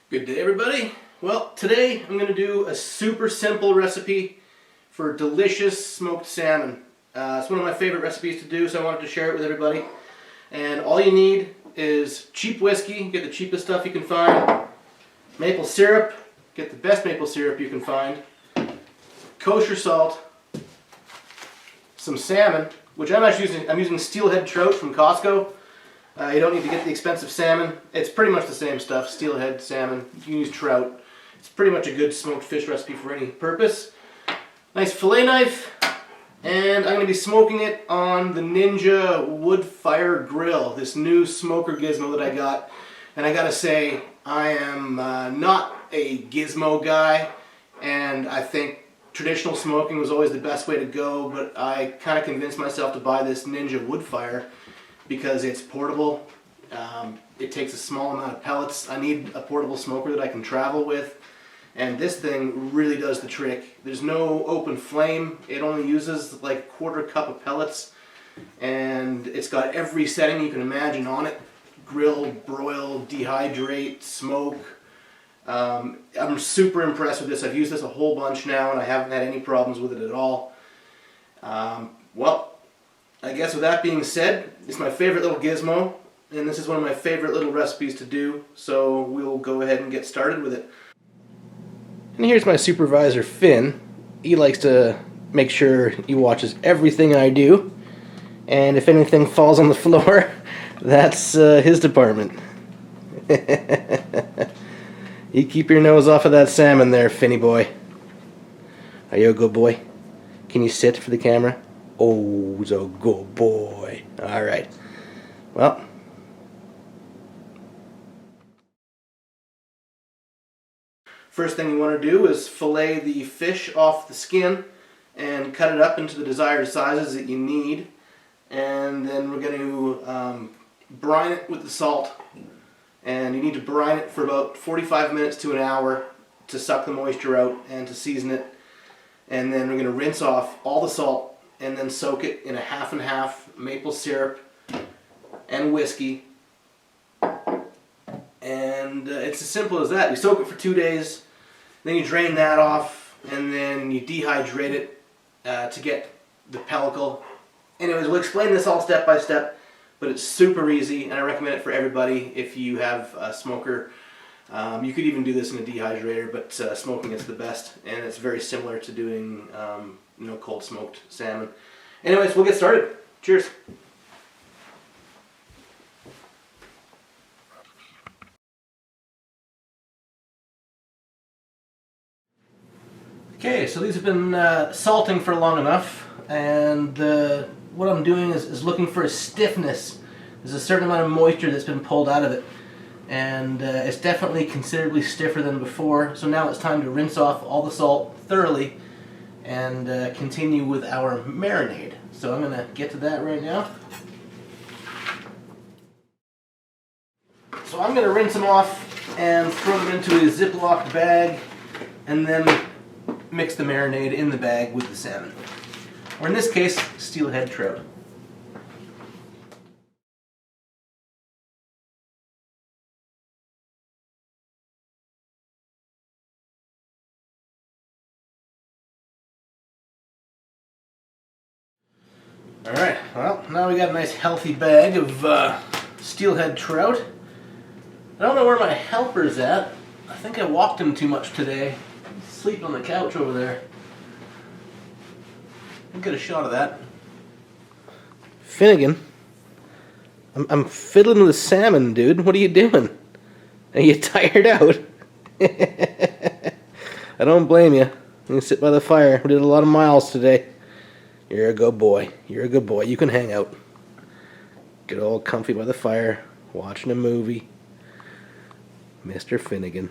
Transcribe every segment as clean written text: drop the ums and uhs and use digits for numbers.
Good day, everybody. Well, today I'm going to do a super simple recipe for delicious smoked salmon. It's one of my favorite recipes to do, so I wanted to share it with everybody. And all you need is cheap whiskey, get the cheapest stuff you can find, maple syrup, get the best maple syrup you can find, kosher salt, some salmon, which I'm using steelhead trout from Costco. You don't need to get the expensive salmon. It's pretty much the same stuff, steelhead, salmon. You can use trout. It's pretty much a good smoked fish recipe for any purpose. Nice fillet knife, and I'm going to be smoking it on the Ninja wood fire grill, this new smoker gizmo that I got. And I gotta say, I am not a gizmo guy, and I think traditional smoking was always the best way to go, but I kind of convinced myself to buy this Ninja wood fire because it's portable. It takes a small amount of pellets. I need a portable smoker that I can travel with, and this thing really does the trick. There's no open flame. It only uses like a quarter cup of pellets, and it's got every setting you can imagine on it. Grill, broil, dehydrate, smoke. I'm super impressed with this. I've used this a whole bunch now and I haven't had any problems with it at all. Well, I guess with that being said, it's my favorite little gizmo, and this is one of my favorite little recipes to do, so we'll go ahead and get started with it. And here's my supervisor, Finn. He likes to make sure he watches everything I do, and if anything falls on the floor, that's his department. You keep your nose off of that salmon there, Finny boy. Are you a good boy? Can you sit for the camera? Oh, he's a good boy. Alright. Well. First thing you want to do is fillet the fish off the skin and cut it up into the desired sizes that you need. And then we're going to brine it with the salt. And you need to brine it for about 45 minutes to an hour to suck the moisture out and to season it. And then we're going to rinse off all the salt and then soak it in a half and half maple syrup and whiskey. And it's as simple as that. You soak it for 2 days, then you drain that off, and then you dehydrate it to get the pellicle. Anyways, we'll explain this all step by step, but it's super easy, and I recommend it for everybody if you have a smoker. You could even do this in a dehydrator, but smoking is the best, and it's very similar to doing cold smoked salmon. Anyways, we'll get started. Cheers. Okay, so these have been salting for long enough, and what I'm doing is looking for a stiffness. There's a certain amount of moisture that's been pulled out of it, and it's definitely considerably stiffer than before, so now it's time to rinse off all the salt thoroughly and continue with our marinade. So I'm going to get to that right now. So I'm going to rinse them off and throw them into a Ziploc bag and then mix the marinade in the bag with the salmon. Or in this case, steelhead trout. Alright, well, now we got a nice healthy bag of steelhead trout. I don't know where my helper's at. I think I walked him too much today. He's sleeping on the couch over there. I'll get a shot of that. Finnegan, I'm fiddling with the salmon, dude. What are you doing? Are you tired out? I don't blame you. You can sit by the fire. We did a lot of miles today. You're a good boy. You're a good boy. You can hang out. Get all comfy by the fire, watching a movie. Mr. Finnegan.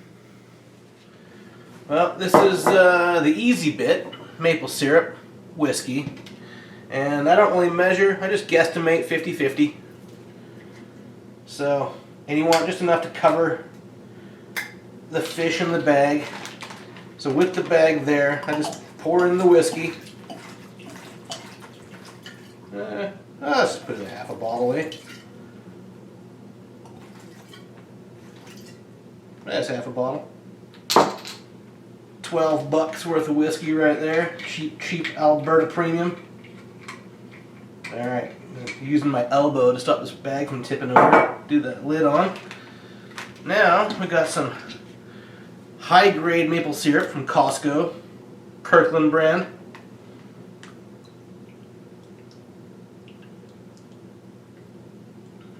Well, this is the easy bit. Maple syrup, whiskey. And I don't really measure. I just guesstimate 50-50. So, and you want just enough to cover the fish in the bag. So with the bag there, I just pour in the whiskey. Let's put in half a bottle, eh? That's half a bottle. 12 bucks worth of whiskey right there. Cheap Alberta premium. Alright, using my elbow to stop this bag from tipping over. Do that lid on. Now, we got some high-grade maple syrup from Costco. Kirkland brand.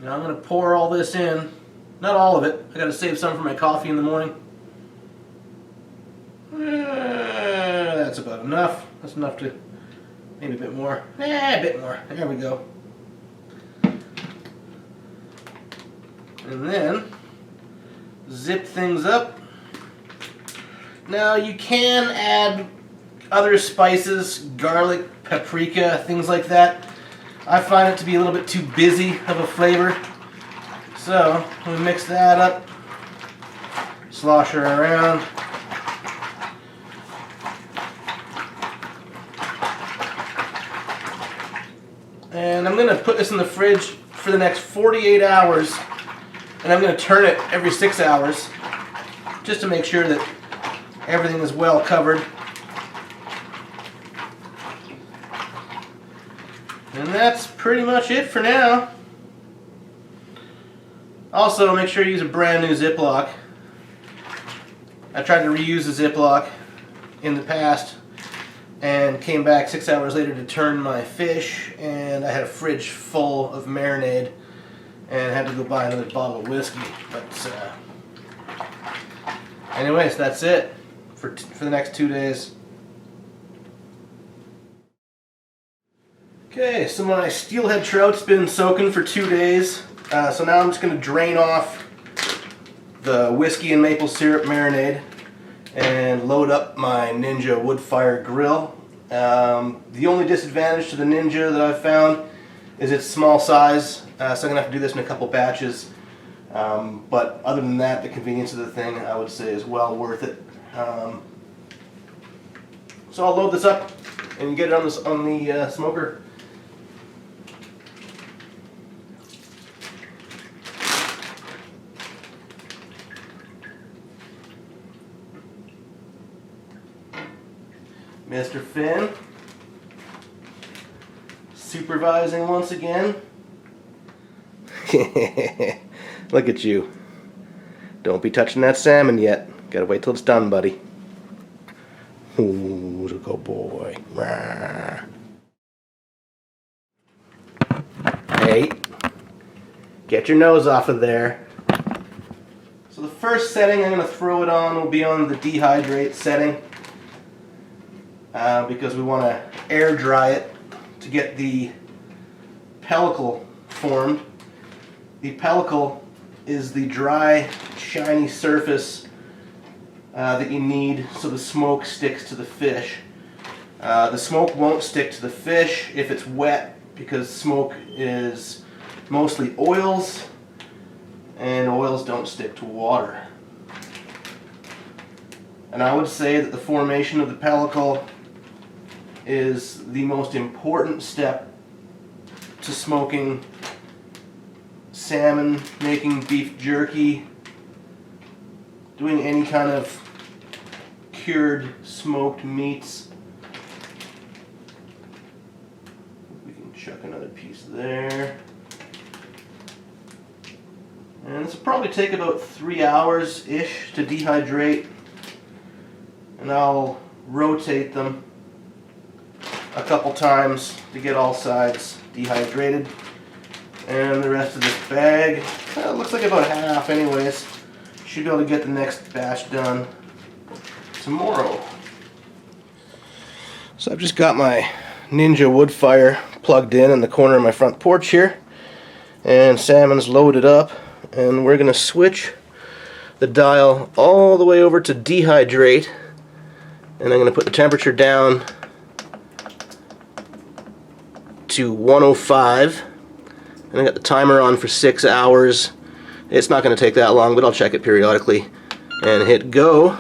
Now I'm going to pour all this in. Not all of it. I got to save some for my coffee in the morning. That's about enough. That's enough to, maybe a bit more. A bit more. There we go. And then zip things up. Now you can add other spices, garlic, paprika, things like that. I find it to be a little bit too busy of a flavor. So we mix that up, slosh her around. And I'm going to put this in the fridge for the next 48 hours. And I'm going to turn it every 6 hours just to make sure that everything is well covered. And that's pretty much it for now. Also, make sure you use a brand new Ziploc. I tried to reuse a Ziploc in the past and came back 6 hours later to turn my fish, and I had a fridge full of marinade and had to go buy another bottle of whiskey. But anyways, that's it for the next 2 days. Okay, so my steelhead trout's been soaking for 2 days. So now I'm just going to drain off the whiskey and maple syrup marinade and load up my Ninja wood fire grill. The only disadvantage to the Ninja that I've found is its small size, so I'm going to have to do this in a couple batches. But other than that, the convenience of the thing I would say is well worth it. So I'll load this up and get it on the smoker. Mr. Finn, supervising once again. Look at you. Don't be touching that salmon yet. Gotta wait till it's done, buddy. Ooh, good boy. Hey, get your nose off of there. So the first setting I'm going to throw it on will be on the dehydrate setting. Because we want to air dry it to get the pellicle formed. The pellicle is the dry, shiny surface that you need so the smoke sticks to the fish. The smoke won't stick to the fish if it's wet, because smoke is mostly oils, and oils don't stick to water. And I would say that the formation of the pellicle is the most important step to smoking salmon, making beef jerky, doing any kind of cured smoked meats. We can chuck another piece there. And this will probably take about 3 hours-ish to dehydrate. And I'll rotate them a couple times to get all sides dehydrated. And the rest of this bag, well, it looks like about half anyways. Should be able to get the next batch done tomorrow. So I've just got my Ninja wood fire plugged in the corner of my front porch here. And salmon's loaded up. And we're going to switch the dial all the way over to dehydrate. And I'm going to put the temperature down to 105, and I got the timer on for 6 hours. It's not going to take that long, but I'll check it periodically. And hit go,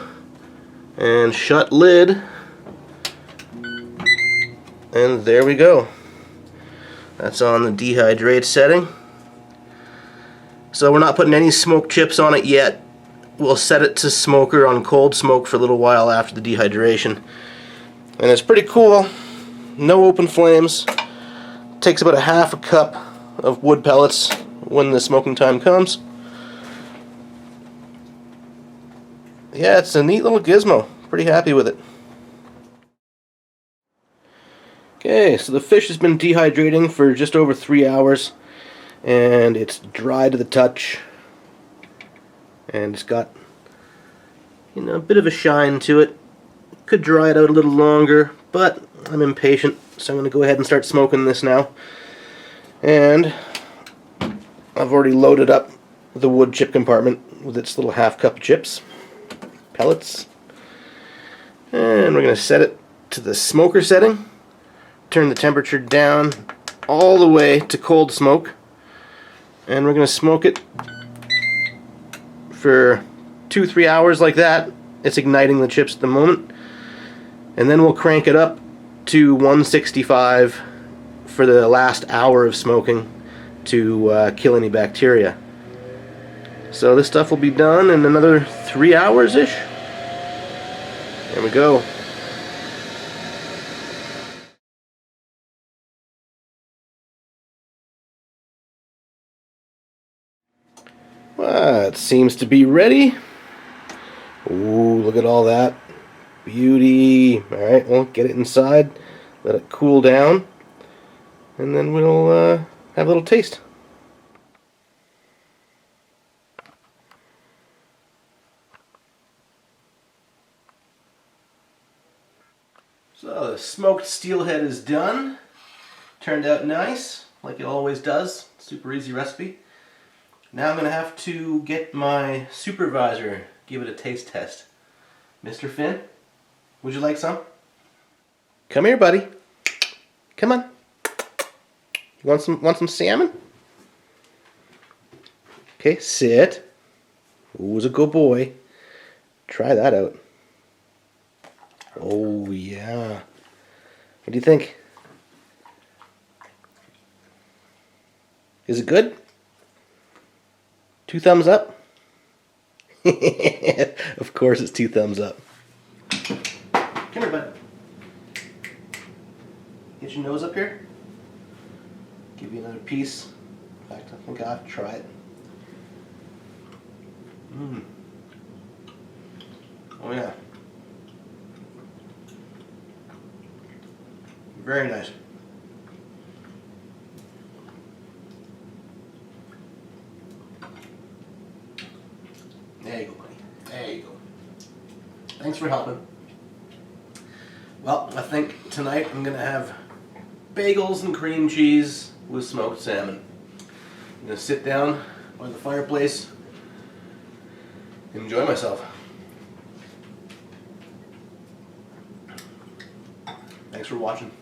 and shut lid, and there we go. That's on the dehydrate setting. So we're not putting any smoke chips on it yet. we'll set it to smoker on cold smoke for a little while after the dehydration. And it's pretty cool. No open flames. Takes about a half a cup of wood pellets when the smoking time comes. Yeah, it's a neat little gizmo. Pretty happy with it. Okay, so the fish has been dehydrating for just over 3 hours, and it's dry to the touch, and it's got, you know, a bit of a shine to it. Could dry it out a little longer, but I'm impatient, so I'm going to go ahead and start smoking this now. And I've already loaded up the wood chip compartment with its little half cup of chips, pellets, and we're going to set it to the smoker setting. Turn the temperature down all the way to cold smoke, and we're going to smoke it for 2-3 hours like that. It's igniting the chips at the moment, and then we'll crank it up to 165 for the last hour of smoking to kill any bacteria. So this stuff will be done in another 3 hours-ish. There we go. Well, it seems to be ready. Ooh, look at all that beauty. Alright, we'll get it inside, let it cool down, and then we'll have a little taste. So the smoked steelhead is done. Turned out nice, like it always does. Super easy recipe. Now I'm going to have to get my supervisor, give it a taste test. Mr. Finn, would you like some? Come here, buddy. Come on. You want some salmon? Okay, sit. Who's a good boy? Try that out. Oh yeah. What do you think? Is it good? 2 thumbs up? Of course it's 2 thumbs up. Come here, bud. Get your nose up here. Give you another piece. In fact, I think I have to try it. Oh yeah. Very nice. There you go, buddy. There you go. Thanks for helping. Well, I think tonight I'm going to have bagels and cream cheese with smoked salmon. I'm going to sit down by the fireplace and enjoy myself. Thanks for watching.